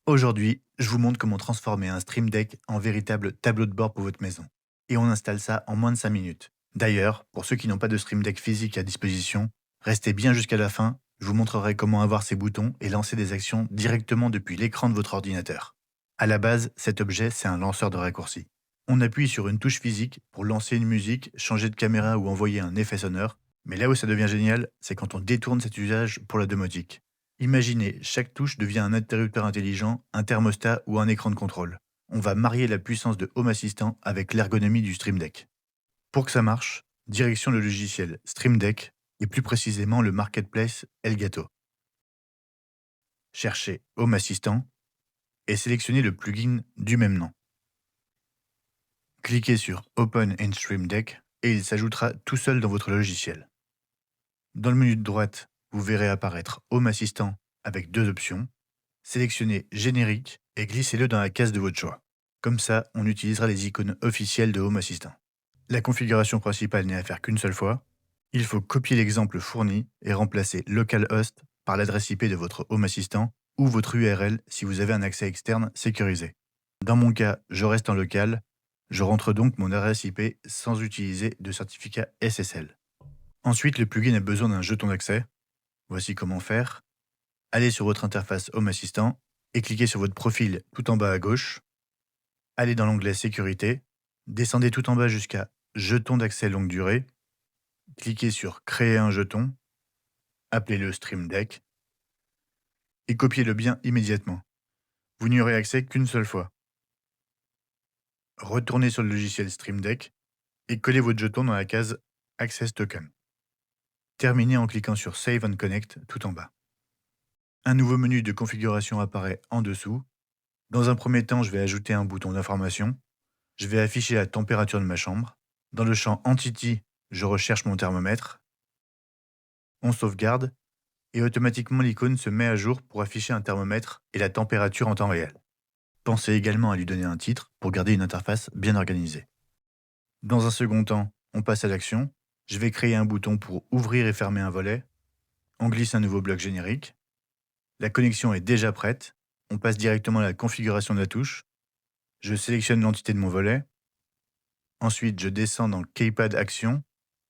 Aujourd'hui, je vous montre comment transformer un Stream Deck en véritable tableau de bord pour votre maison. Et on installe ça en moins de 5 minutes. D'ailleurs, pour ceux qui n'ont pas de Stream Deck physique à disposition, restez bien jusqu'à la fin, je vous montrerai comment avoir ces boutons et lancer des actions directement depuis l'écran de votre ordinateur. À la base, cet objet, c'est un lanceur de raccourcis. On appuie sur une touche physique pour lancer une musique, changer de caméra ou envoyer un effet sonore, mais là où ça devient génial, c'est quand on détourne cet usage pour la domotique. Imaginez, chaque touche devient un interrupteur intelligent, un thermostat ou un écran de contrôle. On va marier la puissance de Home Assistant avec l'ergonomie du Stream Deck. Pour que ça marche, direction le logiciel Stream Deck et plus précisément le marketplace Elgato. Cherchez Home Assistant et sélectionnez le plugin du même nom. Cliquez sur Open in Stream Deck et il s'ajoutera tout seul dans votre logiciel. Dans le menu de droite, vous verrez apparaître Home Assistant avec deux options. Sélectionnez Générique et glissez-le dans la case de votre choix. Comme ça, on utilisera les icônes officielles de Home Assistant. La configuration principale n'est à faire qu'une seule fois. Il faut copier l'exemple fourni et remplacer localhost par l'adresse IP de votre Home Assistant ou votre URL si vous avez un accès externe sécurisé. Dans mon cas, je reste en local. Je rentre donc mon adresse IP sans utiliser de certificat SSL. Ensuite, le plugin a besoin d'un jeton d'accès. Voici comment faire. Allez sur votre interface Home Assistant et cliquez sur votre profil tout en bas à gauche. Allez dans l'onglet Sécurité. Descendez tout en bas jusqu'à Jeton d'accès longue durée. Cliquez sur Créer un jeton. Appelez-le Stream Deck. Et copiez-le bien immédiatement. Vous n'y aurez accès qu'une seule fois. Retournez sur le logiciel Stream Deck et collez votre jeton dans la case Access Token. Terminez en cliquant sur Save and Connect tout en bas. Un nouveau menu de configuration apparaît en dessous. Dans un premier temps, je vais ajouter un bouton d'information. Je vais afficher la température de ma chambre. Dans le champ Entity, je recherche mon thermomètre. On sauvegarde et automatiquement l'icône se met à jour pour afficher un thermomètre et la température en temps réel. Pensez également à lui donner un titre pour garder une interface bien organisée. Dans un second temps, on passe à l'action. Je vais créer un bouton pour ouvrir et fermer un volet. On glisse un nouveau bloc générique. La connexion est déjà prête. On passe directement à la configuration de la touche. Je sélectionne l'entité de mon volet. Ensuite, je descends dans Keypad Action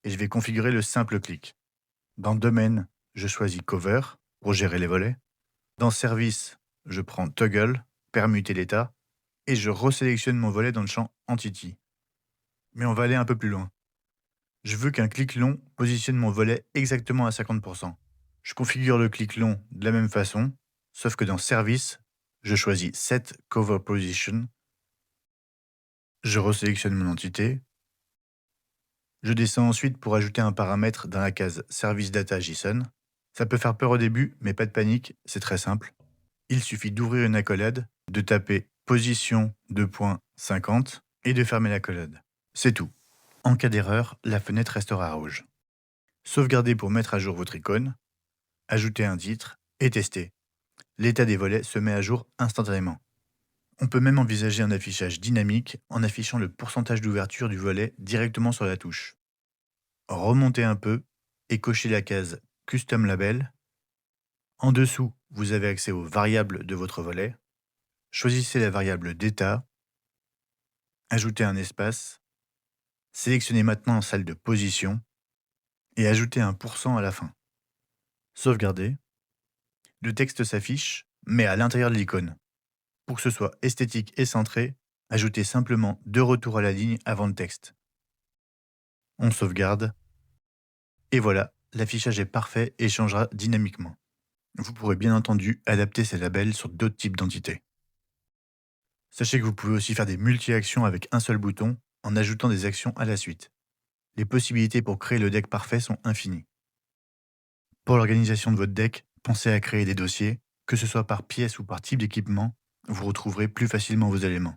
et je vais configurer le simple clic. Dans Domaine, je choisis Cover pour gérer les volets. Dans Service, je prends Toggle, permuter l'état, et je resélectionne mon volet dans le champ Entity. Mais on va aller un peu plus loin. Je veux qu'un clic long positionne mon volet exactement à 50%. Je configure le clic long de la même façon, sauf que dans Service, je choisis Set Cover Position. Je resélectionne mon entité. Je descends ensuite pour ajouter un paramètre dans la case Service Data JSON. Ça peut faire peur au début, mais pas de panique, c'est très simple. Il suffit d'ouvrir une accolade, de taper position 2.50 et de fermer l'accolade. C'est tout. En cas d'erreur, la fenêtre restera rouge. Sauvegardez pour mettre à jour votre icône, ajouter un titre et tester. L'état des volets se met à jour instantanément. On peut même envisager un affichage dynamique en affichant le pourcentage d'ouverture du volet directement sur la touche. Remontez un peu et cochez la case Custom Label. En dessous, vous avez accès aux variables de votre volet. Choisissez la variable d'état, ajoutez un espace, sélectionnez maintenant salle de position et ajoutez un % à la fin. Sauvegardez. Le texte s'affiche, mais à l'intérieur de l'icône. Pour que ce soit esthétique et centré, ajoutez simplement 2 retours à la ligne avant le texte. On sauvegarde. Et voilà, l'affichage est parfait et changera dynamiquement. Vous pourrez bien entendu adapter ces labels sur d'autres types d'entités. Sachez que vous pouvez aussi faire des multi-actions avec un seul bouton en ajoutant des actions à la suite. Les possibilités pour créer le deck parfait sont infinies. Pour l'organisation de votre deck, pensez à créer des dossiers, que ce soit par pièce ou par type d'équipement, vous retrouverez plus facilement vos éléments.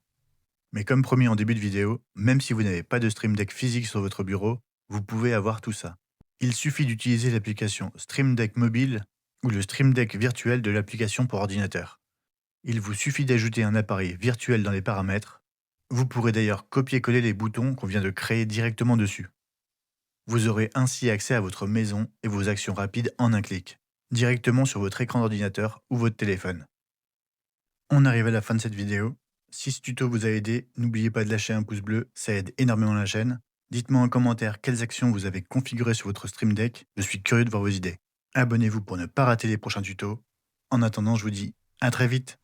Mais comme promis en début de vidéo, même si vous n'avez pas de Stream Deck physique sur votre bureau, vous pouvez avoir tout ça. Il suffit d'utiliser l'application Stream Deck Mobile ou le Stream Deck virtuel de l'application pour ordinateur. Il vous suffit d'ajouter un appareil virtuel dans les paramètres. Vous pourrez d'ailleurs copier-coller les boutons qu'on vient de créer directement dessus. Vous aurez ainsi accès à votre maison et vos actions rapides en un clic, directement sur votre écran d'ordinateur ou votre téléphone. On arrive à la fin de cette vidéo. Si ce tuto vous a aidé, n'oubliez pas de lâcher un pouce bleu, ça aide énormément la chaîne. Dites-moi en commentaire quelles actions vous avez configurées sur votre Stream Deck, je suis curieux de voir vos idées. Abonnez-vous pour ne pas rater les prochains tutos. En attendant, je vous dis à très vite.